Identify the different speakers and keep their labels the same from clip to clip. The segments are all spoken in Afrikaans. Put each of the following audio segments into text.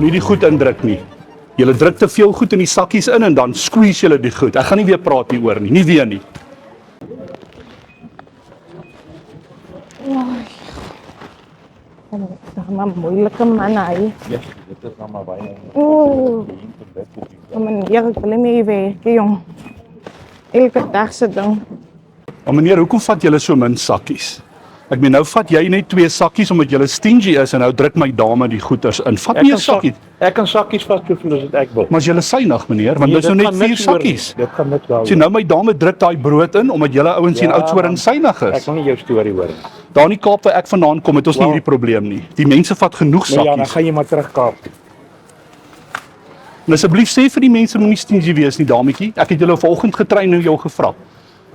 Speaker 1: Moenie die goed indruk nie. Julle druk te veel goed in die sakkies in en dan squeeze julle die goed. Ek gaan nie weer praat hieroor nie, nie weer nie.
Speaker 2: Dat is maar moeilijke man, hè.
Speaker 3: Ja, dit is nou maar baie.
Speaker 2: Meneer, ik wil niet meer werken, jong. Elke dag se ding.
Speaker 1: Maar meneer, hoekom vat julle so min sakkies? Ek meen, nou vat jy net 2 sakkies omdat julle stingy is en nou druk my dame die goeders in. Vat meer sakkies.
Speaker 3: Ek kan sakkies vat soveel as ek wil.
Speaker 1: Maar as julle synig, meneer, want dis nou net 4 sakkies.
Speaker 3: Dit gaan niks daar.
Speaker 1: Sien, nou my dame druk daai brood in omdat julle ouens hier in Oudtshoorn synig
Speaker 3: Ek
Speaker 1: is.
Speaker 3: wil nie jou storie hoor nie.
Speaker 1: Daar in die Kaap waar ek vandaan kom, het ons nie hierdie probleem nie. Die mense vat genoeg
Speaker 3: Nee, ja, dan
Speaker 1: sakkies.
Speaker 3: gaan jy maar terug Kaap.
Speaker 1: En asseblief sê vir die mense moenie stingy wees nie, dametjie. Ek het julle vanoggend getrein en jou gevra.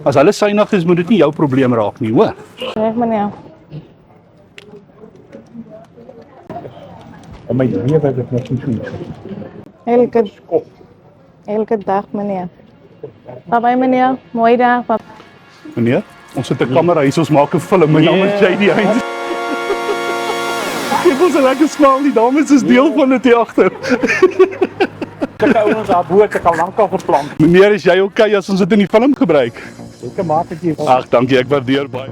Speaker 1: As hulle synig is, moet dit nie jou probleem raak nie, hoor.
Speaker 2: Zeg, meneer.
Speaker 3: En my lewe het ek net so iets.
Speaker 2: Elke dag, meneer. Bye-bye, meneer. Mooie dag. Bye.
Speaker 1: Meneer, ons het 'n kamera hier, ons maak 'n film. My naam is JD Heinz. Kyk ons lekker smaal, die dames is deel van dit hier agter.
Speaker 3: Kyk ouens daar bo, ek al lank al geplant.
Speaker 1: Meneer, is jy okay as ons dit in die film gebruik?
Speaker 3: Ek maak dit hier.
Speaker 1: Ag, dankie, ek waardeer baie.